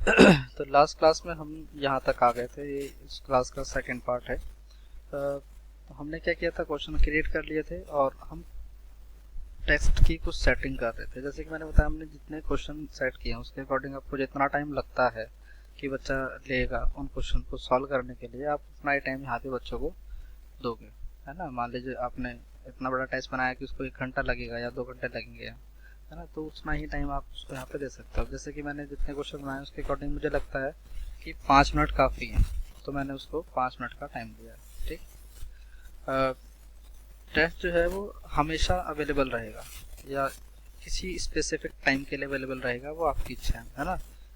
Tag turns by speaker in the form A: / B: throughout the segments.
A: तो last class में हम यहाँ तक आ गए थे, ये इस क्लास का सेकंड पार्ट है। तो हमने क्या किया था, क्वेश्चन क्रिएट कर लिए थे और हम टेक्स्ट की कुछ सेटिंग कर रहे थे। जैसे कि मैंने बताया, हमने जितने क्वेश्चन सेट किए हैं उसके अकॉर्डिंग आपको जितना टाइम लगता है कि बच्चा लेगा उन क्वेश्चन को सॉल्व करने के लिए, आप उतना ही टाइम यहाँ पे बच्चों को दोगे, है ना। मान लीजिए आपने इतना बड़ा टेस्ट बनाया कि उसको 1 घंटा लगेगा या 2 घंटे लगेंगे, है ना, तो उतना ही टाइम आप उसको यहाँ पे दे सकते हो। जैसे कि मैंने जितने क्वेश्चन बनाए उसके अकॉर्डिंग मुझे लगता है कि 5 मिनट काफ़ी है, तो मैंने उसको 5 मिनट का टाइम दिया है। ठीक। टेस्ट जो है वो हमेशा अवेलेबल रहेगा या किसी स्पेसिफिक टाइम के लिए अवेलेबल रहेगा, वो आपकी इच्छा है ना,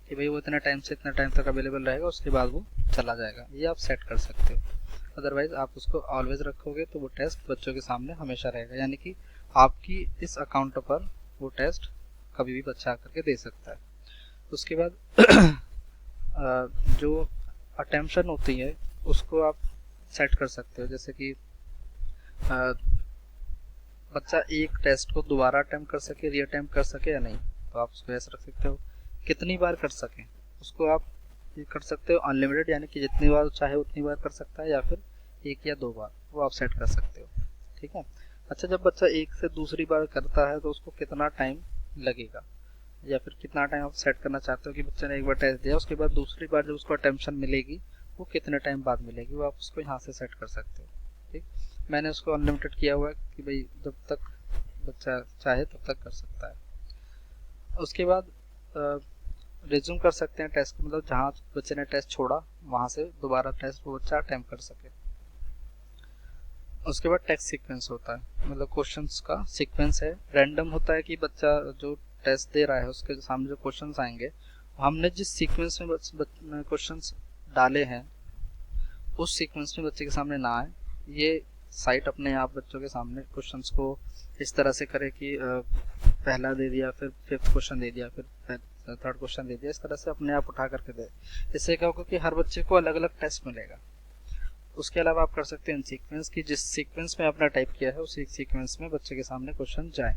A: कि भाई वो इतने टाइम से इतने टाइम तक अवेलेबल रहेगा, उसके बाद वो चला जाएगा। ये आप सेट कर सकते हो। अदरवाइज आप उसको ऑलवेज रखोगे तो वो टेस्ट बच्चों के सामने हमेशा रहेगा, यानी कि आपकी इस अकाउंट पर वो टेस्ट कभी भी बच्चा आकर के दे सकता है। उसके बाद जो अटेम्पशन होती है उसको आप सेट कर सकते हो। जैसे कि बच्चा एक टेस्ट को दोबारा अटेम्प्ट कर सके, री अटेम्प्ट कर सके या नहीं, तो आप उसको ऐसा रख सकते हो। कितनी बार कर सके उसको आप ये कर सकते हो अनलिमिटेड, यानी कि जितनी बार चाहे उतनी बार कर सकता है, या फिर 1 या 2 बार, वो आप सेट कर सकते हो। ठीक है। अच्छा, जब बच्चा एक से दूसरी बार करता है तो उसको कितना टाइम लगेगा, या फिर कितना टाइम आप सेट करना चाहते हो कि बच्चे ने एक बार टेस्ट दिया, उसके बाद दूसरी बार जब उसको अटेम्पशन मिलेगी वो कितने टाइम बाद मिलेगी, वो आप उसको यहाँ से सेट कर सकते हो। ठीक। मैंने उसको अनलिमिटेड किया हुआ है कि भाई जब तक बच्चा चाहे तब तक कर सकता है। उसके बाद रिज्यूम कर सकते हैं टेस्ट, मतलब जहाँ बच्चे ने टेस्ट छोड़ा वहाँ से दोबारा टेस्ट वो बच्चा अटेम्प्ट कर सके। उसके बाद टेक्स्ट सीक्वेंस होता है, मतलब क्वेश्चंस का सीक्वेंस है, रैंडम होता है कि बच्चा जो टेस्ट दे रहा है उसके सामने जो क्वेश्चंस आएंगे, हमने जिस सीक्वेंस में क्वेश्चंस डाले हैं उस सीक्वेंस में बच्चे के सामने ना आए। ये साइट अपने आप बच्चों के सामने क्वेश्चंस को इस तरह से करे कि पहला दे दिया, फिर फिफ्थ क्वेश्चन दे दिया, फिर थर्ड क्वेश्चन दे दिया, इस तरह से अपने आप उठा करके दे। इससे क्या होगा कि हर बच्चे को अलग अलग टेस्ट मिलेगा। उसके अलावा आप कर सकते हैं सीक्वेंस की, जिस सीक्वेंस में आपने टाइप किया है उसी सीक्वेंस में बच्चे के सामने क्वेश्चन जाए।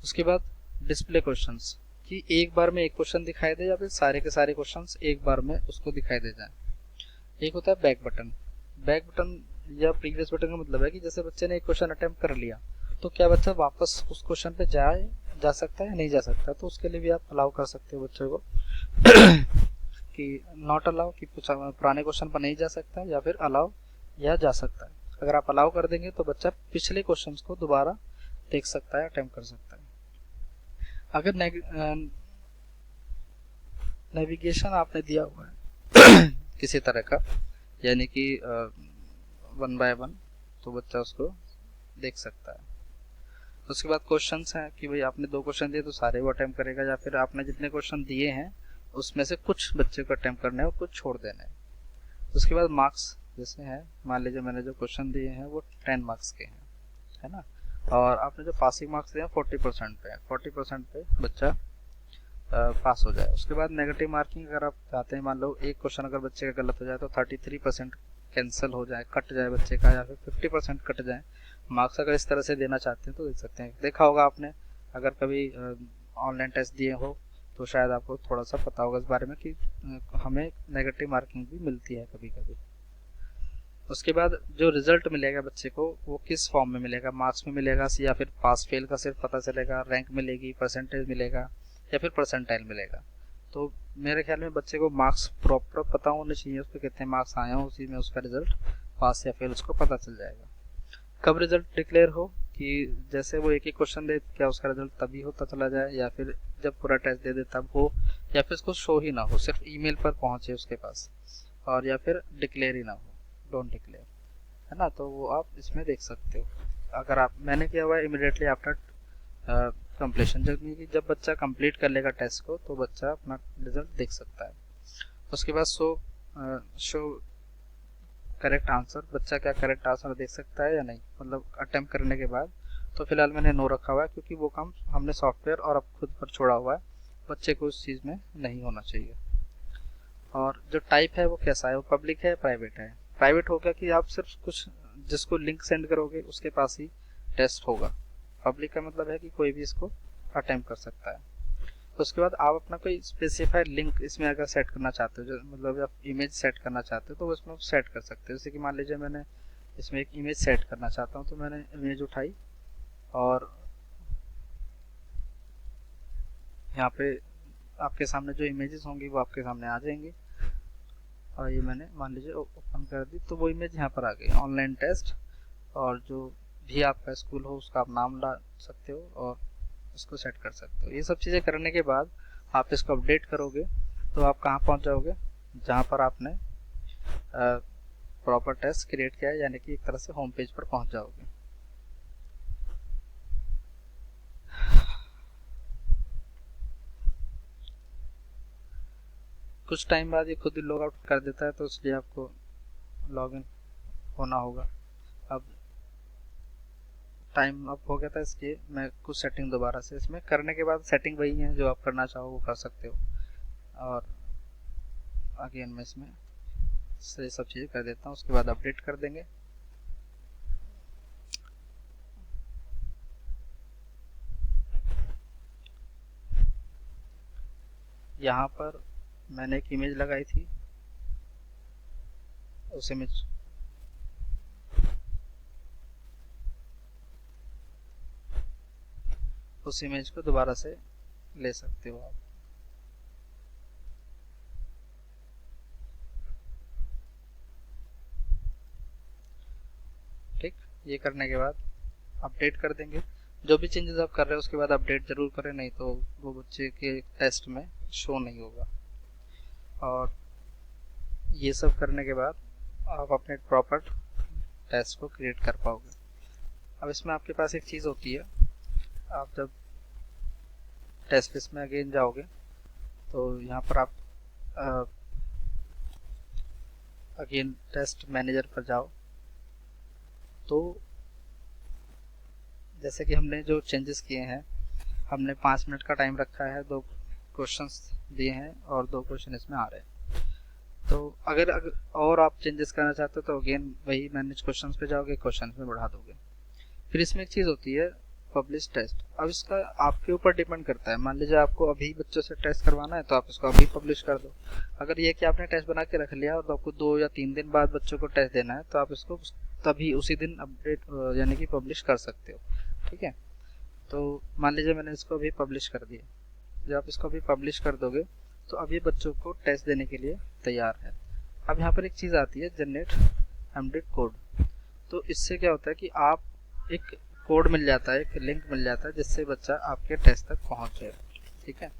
A: उसके बाद डिस्प्ले क्वेश्चंस, कि एक बार में एक क्वेश्चन दिखाई दे या फिर सारे के सारे क्वेश्चंस एक बार में उसको दिखाई दे जाए। एक होता है बैक बटन। बैक बटन या प्रीवियस बटन का मतलब है कि जैसे बच्चे ने एक क्वेश्चन अटेम्प्ट कर लिया तो क्या बच्चा वापस उस क्वेश्चन पे जा सकता है या नहीं जा सकता, तो उसके लिए भी आप अलाउ कर सकते हो बच्चों को कि नॉट अलाउ, कि पुराने क्वेश्चन पर नहीं जा सकता, या फिर अलाउ या जा सकता है। अगर आप अलाउ कर देंगे तो बच्चा पिछले क्वेश्चन को दोबारा देख सकता है, अटेम्प्ट कर सकता है। अगर नेविगेशन आपने दिया हुआ है किसी तरह का, यानी कि 1 बाय 1, तो बच्चा उसको देख सकता है। उसके बाद क्वेश्चंस हैं कि भाई आपने 2 क्वेश्चन दिए तो सारे वो अटेम्प्ट करेगा, या फिर आपने जितने क्वेश्चन दिए हैं उसमें से कुछ बच्चे को अटेम्प्ट करने हैं और कुछ छोड़ देने हैं। उसके बाद मार्क्स जैसे हैं, मान लीजिए मैंने जो क्वेश्चन दिए हैं वो 10 मार्क्स के हैं, है ना, और आपने जो पासिंग मार्क्स दिए हैं 40% पे, 40% पे बच्चा पास हो जाए। उसके बाद नेगेटिव मार्किंग अगर आप चाहते हैं, मान लो एक क्वेश्चन अगर बच्चे का गलत हो जाए तो 33% कैंसिल हो जाए, कट जाए बच्चे का, या फिर 50% कट जाए मार्क्स, अगर इस तरह से देना चाहते हैं तो दे सकते हैं। देखा होगा आपने, अगर कभी ऑनलाइन टेस्ट दिए हो तो शायद आपको थोड़ा सा पता होगा इस बारे में कि हमें नेगेटिव मार्किंग भी मिलती है कभी कभी। उसके बाद जो रिजल्ट मिलेगा बच्चे को वो किस फॉर्म में मिलेगा, मार्क्स में मिलेगा या फिर पास फेल का सिर्फ पता चलेगा, रैंक मिलेगी, परसेंटेज मिलेगा, या फिर परसेंटाइल मिलेगा। तो मेरे ख्याल में बच्चे को मार्क्स प्रॉपर पता होने चाहिए, उसके कितने मार्क्स आए हों, उसी में उसका रिजल्ट पास या फेल उसको पता चल जाएगा। कब रिजल्ट डिक्लेयर हो, कि जैसे वो एक ही क्वेश्चन दे, क्या उसका रिजल्ट तभी होता चला जाए, या फिर जब पूरा टेस्ट दे दे तब हो, या फिर उसको शो ही ना हो, सिर्फ ईमेल पर पहुंचे उसके पास, और या फिर डिक्लेयर ही ना हो, डोंट डिक्लेयर, है ना। तो वो आप इसमें देख सकते हो। अगर आप, मैंने किया हुआ है इमीडिएटली आफ्टर कंप्लीशन, जब बच्चा कंप्लीट कर लेगा टेस्ट को तो बच्चा अपना रिजल्ट देख सकता है। उसके बाद शो करेक्ट आंसर, बच्चा क्या करेक्ट आंसर देख सकता है या नहीं, मतलब अटेम्प्ट करने के बाद। तो फिलहाल मैंने नो रखा हुआ है क्योंकि वो काम हमने सॉफ्टवेयर और अब खुद पर छोड़ा हुआ है, बच्चे को उस चीज़ में नहीं होना चाहिए। और जो टाइप है वो कैसा है, वो पब्लिक है, प्राइवेट है। प्राइवेट होगा कि आप सिर्फ कुछ जिसको लिंक सेंड करोगे उसके पास ही टेस्ट होगा। पब्लिक का मतलब है कि कोई भी इसको अटेम्प्ट कर सकता है। उसके बाद आप अपना कोई स्पेसिफाइड लिंक इसमें अगर सेट करना चाहते हो, जो मतलब आप इमेज सेट करना चाहते हो तो उसमें सेट कर सकते हो। जैसे कि मान लीजिए मैंने इसमें एक इमेज सेट करना चाहता हूँ, तो मैंने इमेज उठाई और यहाँ पे आपके सामने जो इमेजेस होंगी वो आपके सामने आ जाएंगी। और ये मैंने मान लीजिए ओपन कर दी तो वो इमेज यहाँ पर आ गई, ऑनलाइन टेस्ट। और जो भी आपका स्कूल हो उसका आप नाम डाल सकते हो और इसको सेट कर सकते हो। ये सब चीज़ें करने के बाद आप इसको अपडेट करोगे तो आप कहाँ पहुँच जाओगे, जहाँ पर आपने प्रॉपर टेस्ट क्रिएट किया है, यानी कि एक तरह से होम पेज पर पहुँच जाओगे। कुछ टाइम बाद ये खुद ही लॉग आउट कर देता है, तो इसलिए आपको लॉग इन होना होगा। अब टाइम अप हो गया था, इसलिए मैं कुछ सेटिंग दोबारा से इसमें करने के बाद सेटिंग वही है जो आप करना चाहो वो कर सकते हो। और अगेन मैं इसमें से सब चीज़ें कर देता हूँ, उसके बाद अपडेट कर देंगे। यहाँ पर मैंने एक इमेज लगाई थी, उस इमेज को दोबारा से ले सकते हो आप। ठीक, ये करने के बाद अपडेट कर देंगे। जो भी चेंजेस आप कर रहे हो उसके बाद अपडेट जरूर करें, नहीं तो वो बच्चे के टेस्ट में शो नहीं होगा। और ये सब करने के बाद आप अपने प्रॉपर टेस्ट को क्रिएट कर पाओगे। अब इसमें आपके पास एक चीज़ होती है, आप जब टेस्ट लिस्ट में अगेन जाओगे तो यहाँ पर आप अगेन टेस्ट मैनेजर पर जाओ। तो जैसे कि हमने जो चेंजेस किए हैं, हमने 5 मिनट का टाइम रखा है, 2 क्वेश्चंस दिए हैं और 2 क्वेश्चन इसमें आ रहे हैं। तो अगर और आप चेंजेस करना चाहते हो तो अगेन वही मैनेज क्वेश्चंस पे जाओगे, क्वेश्चंस में बढ़ा दोगे। फिर इसमें एक चीज़ होती है पब्लिश टेस्ट। अब इसका आपके ऊपर डिपेंड करता है। मान लीजिए आपको अभी बच्चों से टेस्ट करवाना है तो आप इसको अभी पब्लिश कर दो। अगर ये कि आपने टेस्ट बना के रख लिया और तो आपको 2 या 3 दिन बाद बच्चों को टेस्ट देना है तो आप इसको तभी उसी दिन अपडेट यानी कि पब्लिश कर सकते हो। ठीक है, तो मान लीजिए मैंने इसको अभी पब्लिश कर दिया। जब आप इसको अभी पब्लिश कर दोगे तो अब ये बच्चों को टेस्ट देने के लिए तैयार है। अब यहाँ पर एक चीज़ आती है जनरेट एमडेट कोड। तो इससे क्या होता है कि आप एक कोड मिल जाता है, एक लिंक मिल जाता है जिससे बच्चा आपके टेस्ट तक पहुँचे। ठीक है,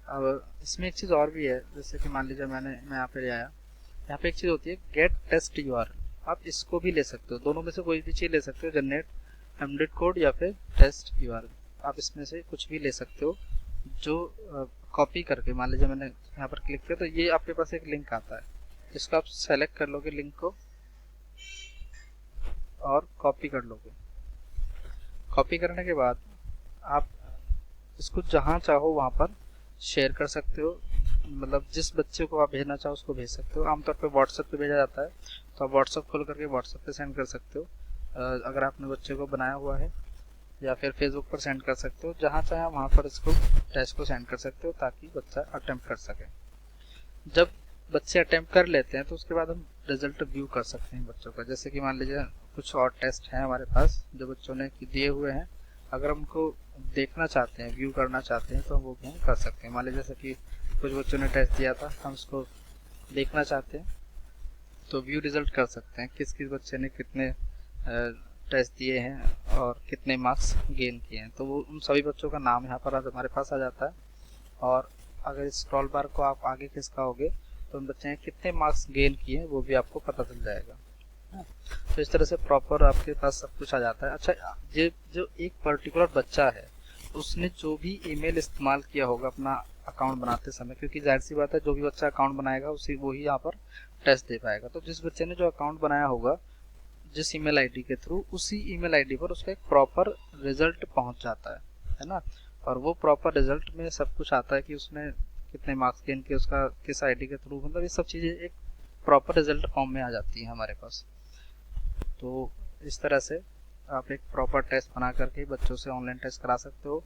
A: अब इसमें एक चीज़ और भी है, जैसे कि मान लीजिए मैं यहाँ पे ले आया, यहाँ पे एक चीज़ होती है गेट टेस्ट यूआरएल। आप इसको भी ले सकते हो, दोनों में से कोई भी चीज़ ले सकते हो, जनरेट एमडेट कोड या फिर टेस्ट यूआरएल। आप इसमें से कुछ भी ले सकते हो जो कॉपी करके, मान लीजिए मैंने यहाँ पर क्लिक किया तो ये आपके पास एक लिंक आता है, इसको आप सेलेक्ट कर लोगे लिंक को और कॉपी कर लोगे। कॉपी करने के बाद आप इसको जहाँ चाहो वहाँ पर शेयर कर सकते हो, मतलब जिस बच्चे को आप भेजना चाहो उसको भेज सकते हो। आमतौर पे व्हाट्सएप पे भेजा जाता है तो आप व्हाट्सएप खोल करके व्हाट्सएप पे सेंड कर सकते हो अगर आपने बच्चे को बनाया हुआ है, या फिर फेसबुक पर सेंड कर सकते हो। जहाँ चाहे वहाँ पर इसको टेस्ट को सेंड कर सकते हो ताकि बच्चा अटेम्प्ट कर सके। जब बच्चे अटेम्प्ट कर लेते हैं तो उसके बाद हम रिजल्ट व्यू कर सकते हैं बच्चों का। जैसे कि मान लीजिए कुछ और टेस्ट हैं हमारे पास जो बच्चों ने दिए हुए हैं, अगर हमको देखना चाहते हैं, व्यू करना चाहते हैं तो हम वो भी कर सकते हैं। मान लीजिए जैसे कि कुछ बच्चों ने टेस्ट दिया था, हम उसको देखना चाहते हैं तो व्यू रिजल्ट कर सकते हैं, किस किस बच्चे ने कितने टेस्ट दिए हैं और कितने मार्क्स गेन किए हैं। तो वो उन सभी बच्चों का नाम यहाँ पर हमारे पास आ जाता है। और अगर स्क्रॉल बार को आप आगे खिसकाओगे तो उन बच्चे ने कितने मार्क्स गेन किए हैं वो भी आपको पता चल जाएगा। तो इस तरह से प्रॉपर आपके पास सब कुछ आ जाता है। अच्छा, ये जो एक पर्टिकुलर बच्चा है उसने जो भी ईमेल इस्तेमाल किया होगा अपना अकाउंट बनाते समय, क्योंकि जाहिर सी बात है जो भी बच्चा अकाउंट बनाएगा उसी वो ही यहाँ पर टेस्ट दे पाएगा। तो जिस बच्चे ने जो अकाउंट बनाया होगा जिस ईमेल आईडी के थ्रू, उसी ईमेल आईडी पर उसका एक प्रॉपर रिजल्ट पहुंच जाता है ना। और वो प्रॉपर रिजल्ट में सब कुछ आता है कि उसने कितने मार्क्स गेन किए, उसका किस आईडी के थ्रू, मतलब ये सब चीज़ें एक प्रॉपर रिजल्ट फॉर्म में आ जाती है हमारे पास। तो इस तरह से आप एक प्रॉपर टेस्ट बना करके बच्चों से ऑनलाइन टेस्ट करा सकते हो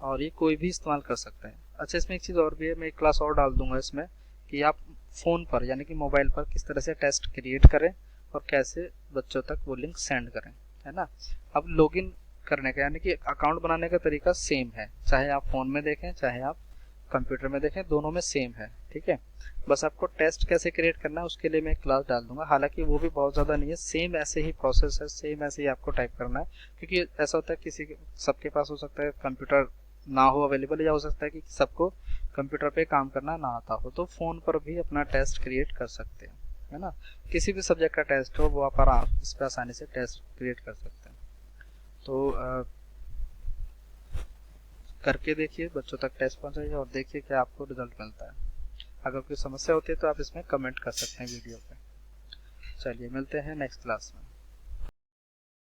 A: और ये कोई भी इस्तेमाल कर सकता है। अच्छा, इसमें एक चीज़ और भी है, मैं एक क्लास और डाल दूंगा इसमें, कि आप फ़ोन पर यानी कि मोबाइल पर किस तरह से टेस्ट क्रिएट करें और कैसे बच्चों तक वो लिंक सेंड करें, है ना। अब लॉगिन करने का यानी कि अकाउंट बनाने का तरीका सेम है, चाहे आप फ़ोन में देखें चाहे आप कंप्यूटर में देखें, दोनों में सेम है, ठीक है। बस आपको टेस्ट कैसे क्रिएट करना है उसके लिए मैं एक क्लास डाल दूंगा, हालांकि वो भी बहुत ज़्यादा नहीं है, सेम ऐसे ही प्रोसेस है, सेम ऐसे ही आपको टाइप करना है। क्योंकि ऐसा होता है किसी के सबके पास हो सकता है कंप्यूटर ना हो अवेलेबल, या हो सकता है कि सबको कंप्यूटर पे काम करना ना आता हो, तो फ़ोन पर भी अपना टेस्ट क्रिएट कर सकते हैं, है ना। किसी भी सब्जेक्ट का टेस्ट हो वो आप आराम इस पर आसानी से टेस्ट क्रिएट कर सकते हैं। तो करके देखिए, बच्चों तक टेस्ट पहुंचाइए और देखिए क्या आपको रिजल्ट मिलता है। अगर कोई समस्या होती है तो आप इसमें कमेंट कर सकते हैं वीडियो पे। चलिए मिलते हैं नेक्स्ट क्लास में।